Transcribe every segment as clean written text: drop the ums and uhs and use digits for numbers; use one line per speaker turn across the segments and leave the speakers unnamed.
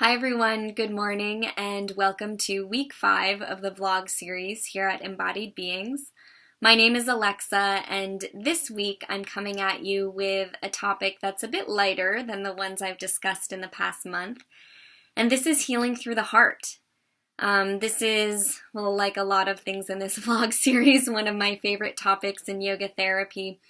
Hi everyone, good morning and welcome to week 5 of the vlog series here at Embodied Beings. My name is Alexa and this week I'm coming at you with a topic that's a bit lighter than the ones I've discussed in the past month, and this is healing through the heart. This is, well, like a lot of things in this vlog series, one of my favorite topics in yoga therapy.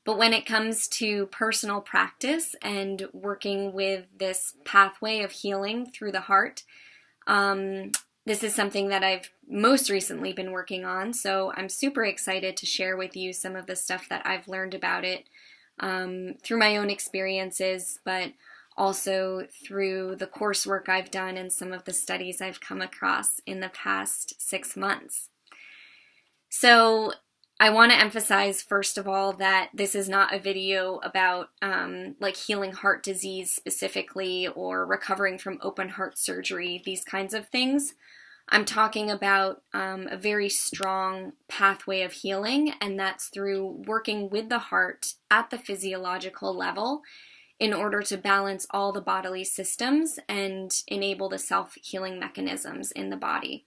But when it comes to personal practice and working with this pathway of healing through the heart, this is something that I've most recently been working on. So I'm super excited to share with you some of the stuff that I've learned about it through my own experiences, but also through the coursework I've done and some of the studies I've come across in the past 6 months. So I want to emphasize, first of all, that this is not a video about like healing heart disease specifically or recovering from open heart surgery, these kinds of things. I'm talking about a very strong pathway of healing, and that's through working with the heart at the physiological level in order to balance all the bodily systems and enable the self-healing mechanisms in the body.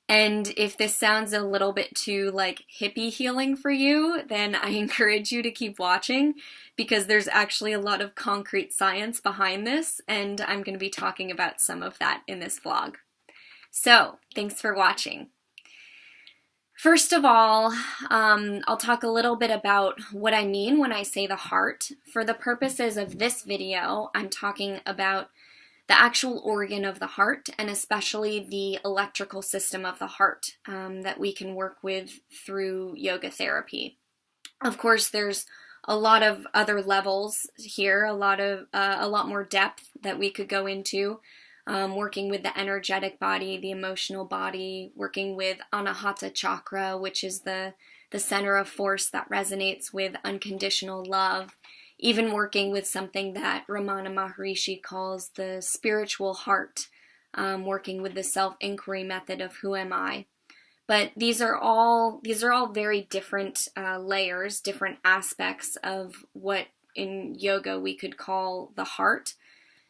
And if this sounds a little bit too like hippie healing for you, then I encourage you to keep watching because there's actually a lot of concrete science behind this, and I'm going to be talking about some of that in this vlog. So, thanks for watching. First of all, I'll talk a little bit about what I mean when I say the heart. For the purposes of this video, I'm talking about the actual organ of the heart, and especially the electrical system of the heart that we can work with through yoga therapy. Of course, there's a lot of other levels here, a lot more depth that we could go into, working with the energetic body, the emotional body, working with Anahata chakra, which is the center of force that resonates with unconditional love. Even working with something that Ramana Maharishi calls the spiritual heart, working with the self-inquiry method of who am I. But these are all very different layers, different aspects of what in yoga we could call the heart.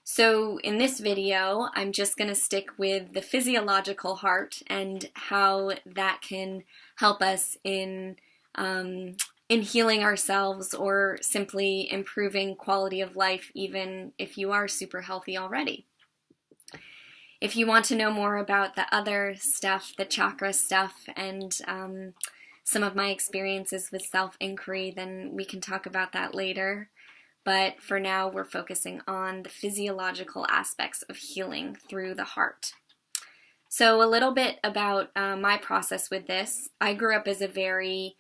So in this video, I'm just going to stick with the physiological heart and how that can help us in healing ourselves or simply improving quality of life, even if you are super healthy already. If you want to know more about the other stuff, the chakra stuff, and some of my experiences with self-inquiry, then we can talk about that later. But for now, we're focusing on the physiological aspects of healing through the heart. So a little bit about my process with this. I grew up as a very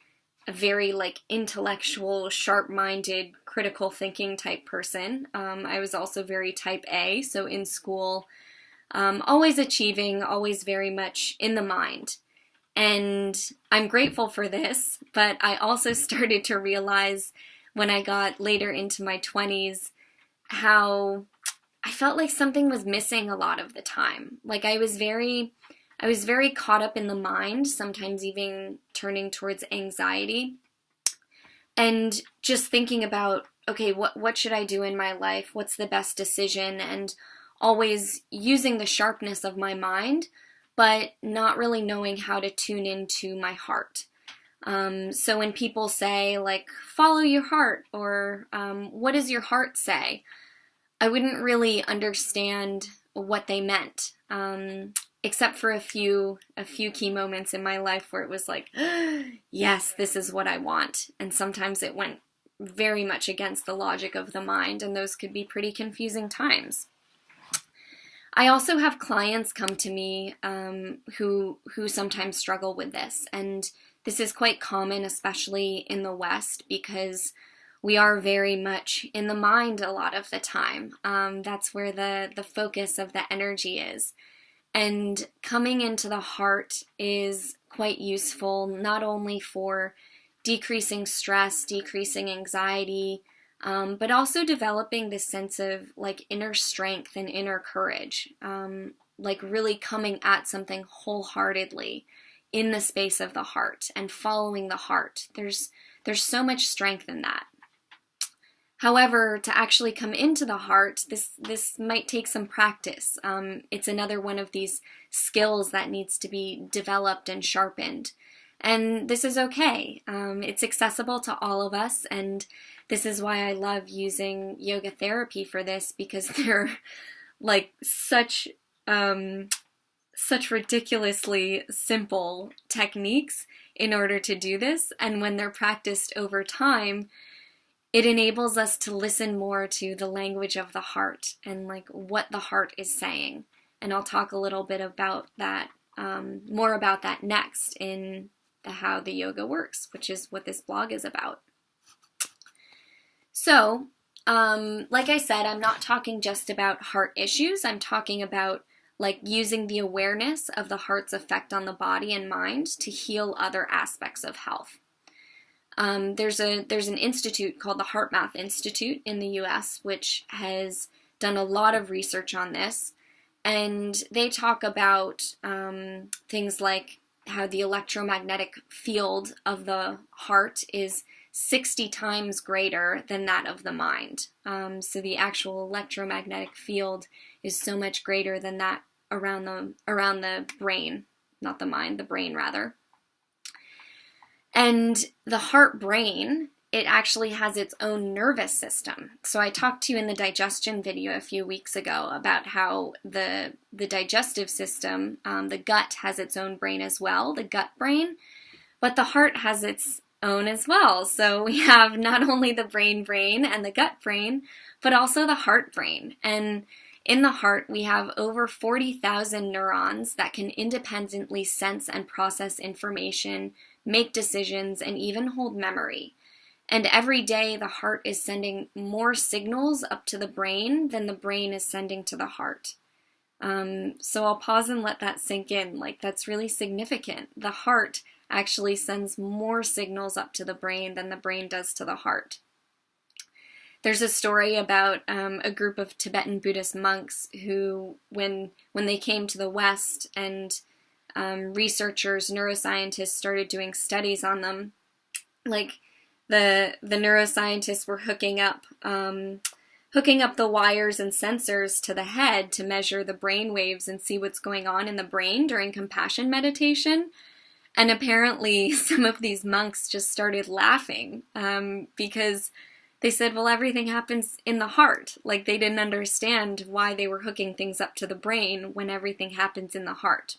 like intellectual, sharp-minded, critical thinking type person. I was also very type A, so in school, always achieving, always very much in the mind. And I'm grateful for this, but I also started to realize when I got later into my 20s how I felt like something was missing a lot of the time. Like I was very caught up in the mind, sometimes even turning towards anxiety, and just thinking about, okay, what should I do in my life? What's the best decision? And always using the sharpness of my mind, but not really knowing how to tune into my heart. So when people say, like, follow your heart, or what does your heart say? I wouldn't really understand what they meant. Except for a few key moments in my life where it was like, yes, this is what I want. And sometimes it went very much against the logic of the mind, and those could be pretty confusing times. I also have clients come to me who sometimes struggle with this, and this is quite common, especially in the West, because we are very much in the mind a lot of the time. That's where the focus of the energy is. And coming into the heart is quite useful, not only for decreasing stress, decreasing anxiety, but also developing this sense of like inner strength and inner courage, like really coming at something wholeheartedly in the space of the heart and following the heart. There's so much strength in that. However, to actually come into the heart, this might take some practice. It's another one of these skills that needs to be developed and sharpened. And this is okay. It's accessible to all of us, and this is why I love using yoga therapy for this, because they're like such ridiculously simple techniques in order to do this. And when they're practiced over time, it enables us to listen more to the language of the heart and like what the heart is saying. And I'll talk a little bit about that, more about that next in the How the Yoga Works, which is what this blog is about. So, like I said, I'm not talking just about heart issues. I'm talking about like using the awareness of the heart's effect on the body and mind to heal other aspects of health. There's an institute called the HeartMath Institute in the US, which has done a lot of research on this, and they talk about things like how the electromagnetic field of the heart is 60 times greater than that of the mind. So the actual electromagnetic field is so much greater than that around the brain, not the mind, the brain rather. And the heart-brain, it actually has its own nervous system. So I talked to you in the digestion video a few weeks ago about how the digestive system, the gut has its own brain as well, the gut brain, but the heart has its own as well. So we have not only the brain and the gut brain, but also the heart brain. And in the heart, we have over 40,000 neurons that can independently sense and process information, make decisions, and even hold memory. And every day, the heart is sending more signals up to the brain than the brain is sending to the heart. So I'll pause and let that sink in. Like, that's really significant. The heart actually sends more signals up to the brain than the brain does to the heart. There's a story about a group of Tibetan Buddhist monks who, when they came to the West and researchers, neuroscientists started doing studies on them, like the neuroscientists were hooking up the wires and sensors to the head to measure the brain waves and see what's going on in the brain during compassion meditation. And apparently some of these monks just started laughing because they said, well, everything happens in the heart. Like, they didn't understand why they were hooking things up to the brain when everything happens in the heart.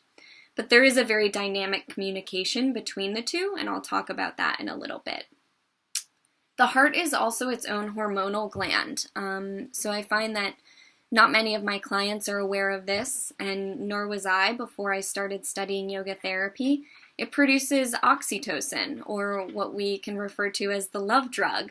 But there is a very dynamic communication between the two, and I'll talk about that in a little bit. The heart is also its own hormonal gland. So I find that not many of my clients are aware of this, and nor was I before I started studying yoga therapy. It produces oxytocin, or what we can refer to as the love drug.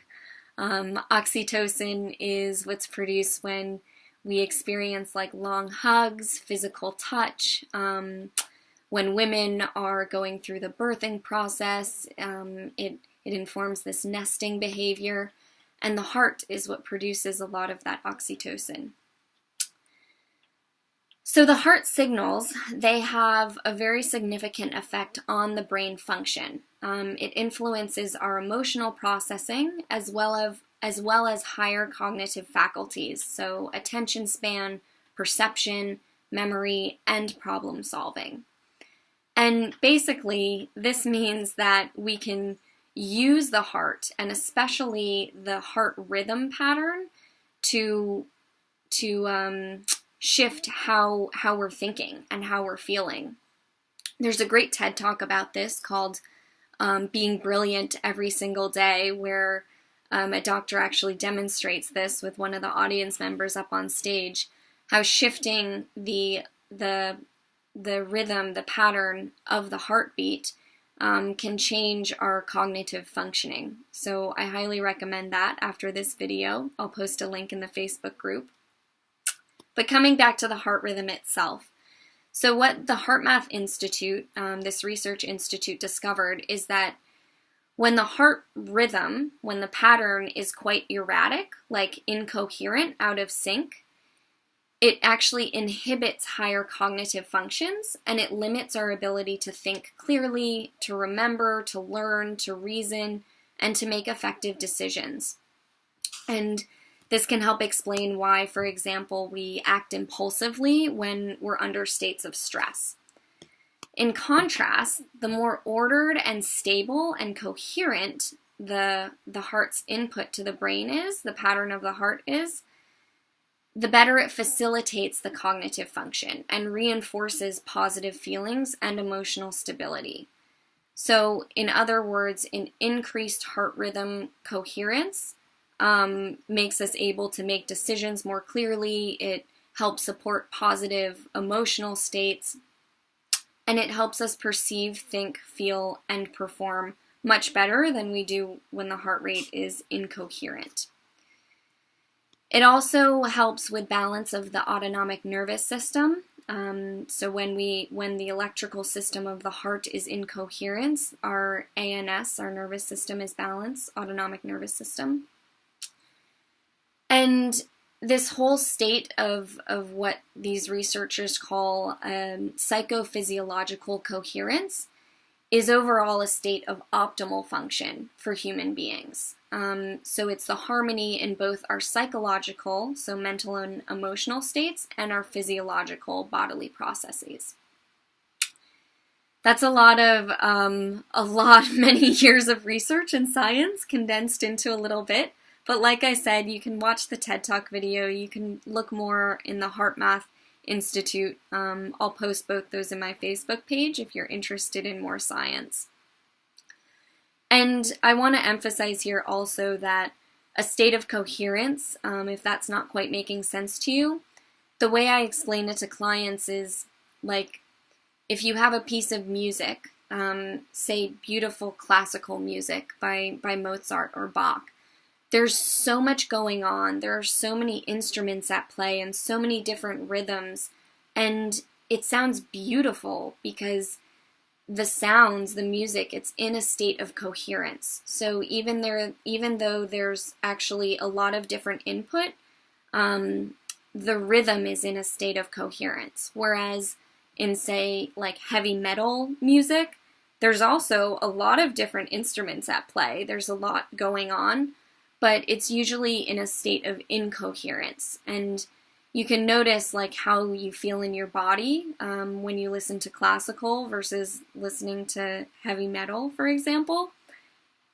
Oxytocin is what's produced when we experience like long hugs, physical touch, when women are going through the birthing process. It informs this nesting behavior, and the heart is what produces a lot of that oxytocin. So the heart signals, they have a very significant effect on the brain function. It influences our emotional processing as well as higher cognitive faculties, so attention span, perception, memory, and problem solving. And basically, this means that we can use the heart, and especially the heart rhythm pattern, to shift how we're thinking and how we're feeling. There's a great TED Talk about this called Being Brilliant Every Single Day, where a doctor actually demonstrates this with one of the audience members up on stage, how shifting the rhythm, the pattern of the heartbeat can change our cognitive functioning. So I highly recommend that after this video. I'll post a link in the Facebook group. But coming back to the heart rhythm itself, so what the HeartMath Institute, this research institute, discovered is that when the heart rhythm, when the pattern is quite erratic, like incoherent, out of sync, it actually inhibits higher cognitive functions, and it limits our ability to think clearly, to remember, to learn, to reason, and to make effective decisions. And this can help explain why, for example, we act impulsively when we're under states of stress. In contrast, the more ordered and stable and coherent the heart's input to the brain is, the pattern of the heart is, the better it facilitates the cognitive function and reinforces positive feelings and emotional stability. So, in other words, an increased heart rhythm coherence makes us able to make decisions more clearly. It helps support positive emotional states, and it helps us perceive, think, feel, and perform much better than we do when the heart rate is incoherent. It also helps with balance of the autonomic nervous system. So when the electrical system of the heart is in coherence, our ANS, our nervous system, is balanced, autonomic nervous system. And this whole state of what these researchers call psychophysiological coherence is overall a state of optimal function for human beings. So it's the harmony in both our psychological, so mental and emotional states, and our physiological bodily processes. That's many years of research and science condensed into a little bit. But like I said, you can watch the TED Talk video. You can look more in the HeartMath Institute. I'll post both those in my Facebook page if you're interested in more science. And I want to emphasize here also that a state of coherence, if that's not quite making sense to you, the way I explain it to clients is like if you have a piece of music, say beautiful classical music by Mozart or Bach, there's so much going on. There are so many instruments at play and so many different rhythms, and it sounds beautiful because the sounds, the music, it's in a state of coherence. So even though there's actually a lot of different input, the rhythm is in a state of coherence. Whereas in, say, like heavy metal music, there's also a lot of different instruments at play. There's a lot going on, but it's usually in a state of incoherence. And you can notice like how you feel in your body when you listen to classical versus listening to heavy metal, for example.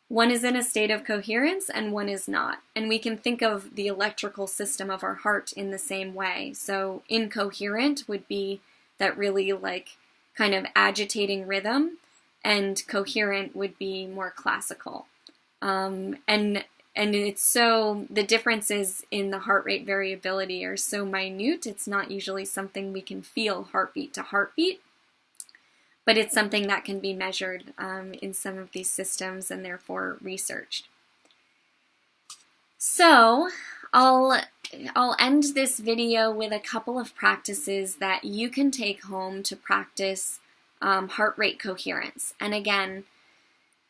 One is in a state of coherence and one is not. And we can think of the electrical system of our heart in the same way. So incoherent would be that really like kind of agitating rhythm, and coherent would be more classical. And it's so, the differences in the heart rate variability are so minute, it's not usually something we can feel heartbeat to heartbeat, but it's something that can be measured in some of these systems and therefore researched. So I'll end this video with a couple of practices that you can take home to practice heart rate coherence. And again,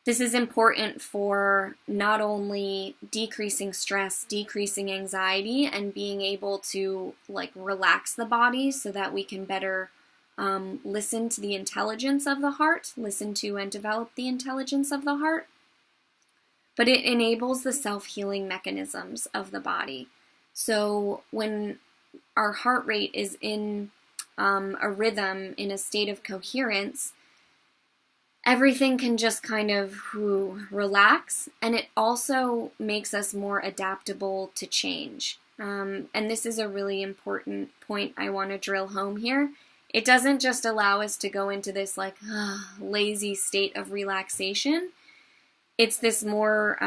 this is important for not only decreasing stress, decreasing anxiety, and being able to like relax the body so that we can better listen to the intelligence of the heart, listen to and develop the intelligence of the heart. But it enables the self-healing mechanisms of the body. So when our heart rate is in a rhythm, in a state of coherence, everything can just kind of relax, and it also makes us more adaptable to change. And this is a really important point I want to drill home here. It doesn't just allow us to go into this like lazy state of relaxation. It's this more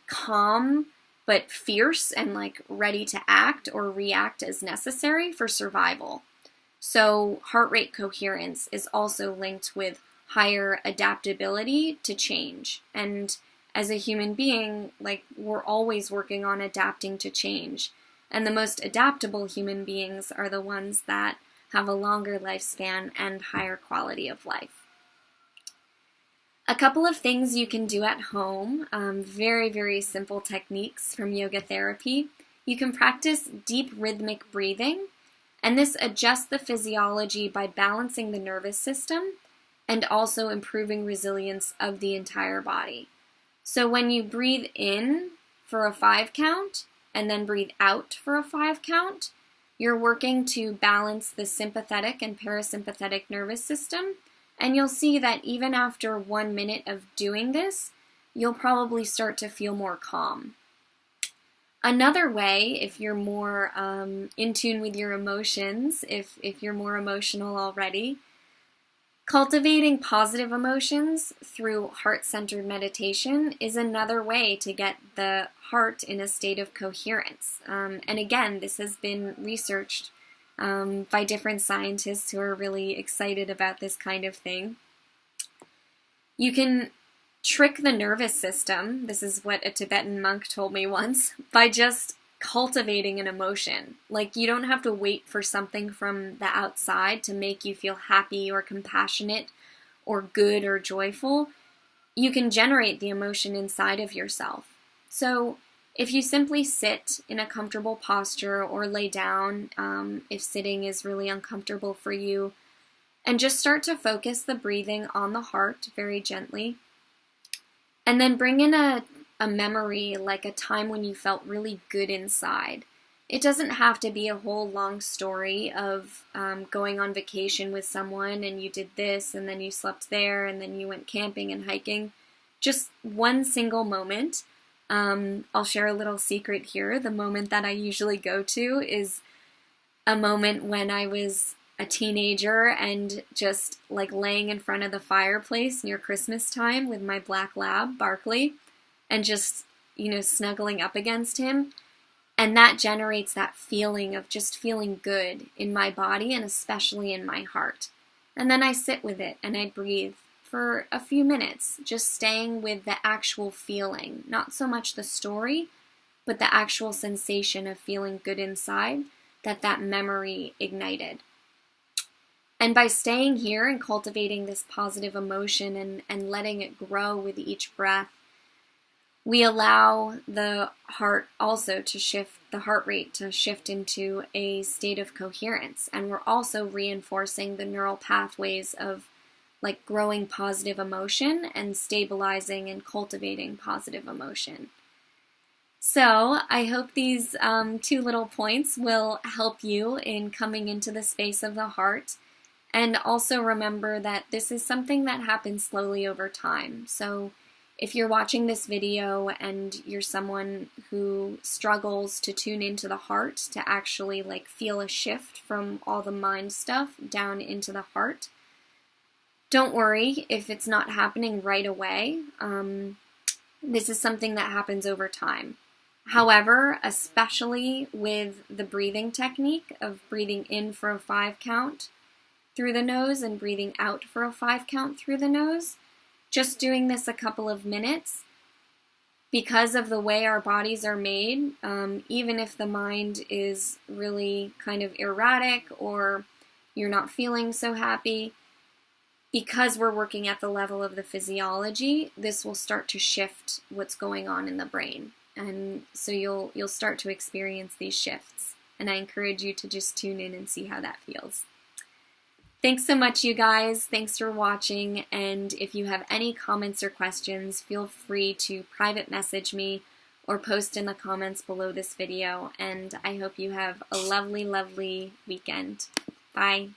calm but fierce and like ready to act or react as necessary for survival. So heart rate coherence is also linked with higher adaptability to change. And as a human being, like we're always working on adapting to change. And the most adaptable human beings are the ones that have a longer lifespan and higher quality of life. A couple of things you can do at home, very, very simple techniques from yoga therapy. You can practice deep rhythmic breathing, and this adjusts the physiology by balancing the nervous system and also improving resilience of the entire body. So when you breathe in for a 5 count, and then breathe out for a 5 count, you're working to balance the sympathetic and parasympathetic nervous system, and you'll see that even after 1 minute of doing this, you'll probably start to feel more calm. Another way, if you're more in tune with your emotions, if you're more emotional already, cultivating positive emotions through heart-centered meditation is another way to get the heart in a state of coherence. And again, this has been researched by different scientists who are really excited about this kind of thing. You can trick the nervous system, this is what a Tibetan monk told me once, by just cultivating an emotion. Like, you don't have to wait for something from the outside to make you feel happy or compassionate or good or joyful. You can generate the emotion inside of yourself. So if you simply sit in a comfortable posture or lay down, if sitting is really uncomfortable for you, and just start to focus the breathing on the heart very gently, and then bring in a memory, like a time when you felt really good inside. It doesn't have to be a whole long story of going on vacation with someone and you did this and then you slept there and then you went camping and hiking. Just one single moment. I'll share a little secret here. The moment that I usually go to is a moment when I was a teenager and just like laying in front of the fireplace near Christmas time with my black lab, Barkley, and just, snuggling up against him. And that generates that feeling of just feeling good in my body and especially in my heart. And then I sit with it and I breathe for a few minutes, just staying with the actual feeling, not so much the story, but the actual sensation of feeling good inside that memory ignited. And by staying here and cultivating this positive emotion and letting it grow with each breath, we allow the heart also to shift, the heart rate to shift into a state of coherence. And we're also reinforcing the neural pathways of like growing positive emotion and stabilizing and cultivating positive emotion. So I hope these 2 little points will help you in coming into the space of the heart. And also remember that this is something that happens slowly over time. So if you're watching this video and you're someone who struggles to tune into the heart, to actually like feel a shift from all the mind stuff down into the heart, don't worry if it's not happening right away. This is something that happens over time. However, especially with the breathing technique of breathing in for a 5 count through the nose and breathing out for a 5 count through the nose, just doing this a couple of minutes, because of the way our bodies are made, even if the mind is really kind of erratic or you're not feeling so happy, because we're working at the level of the physiology, this will start to shift what's going on in the brain. And so you'll start to experience these shifts. And I encourage you to just tune in and see how that feels. Thanks so much, you guys. Thanks for watching. And if you have any comments or questions, feel free to private message me or post in the comments below this video. And I hope you have a lovely, lovely weekend. Bye.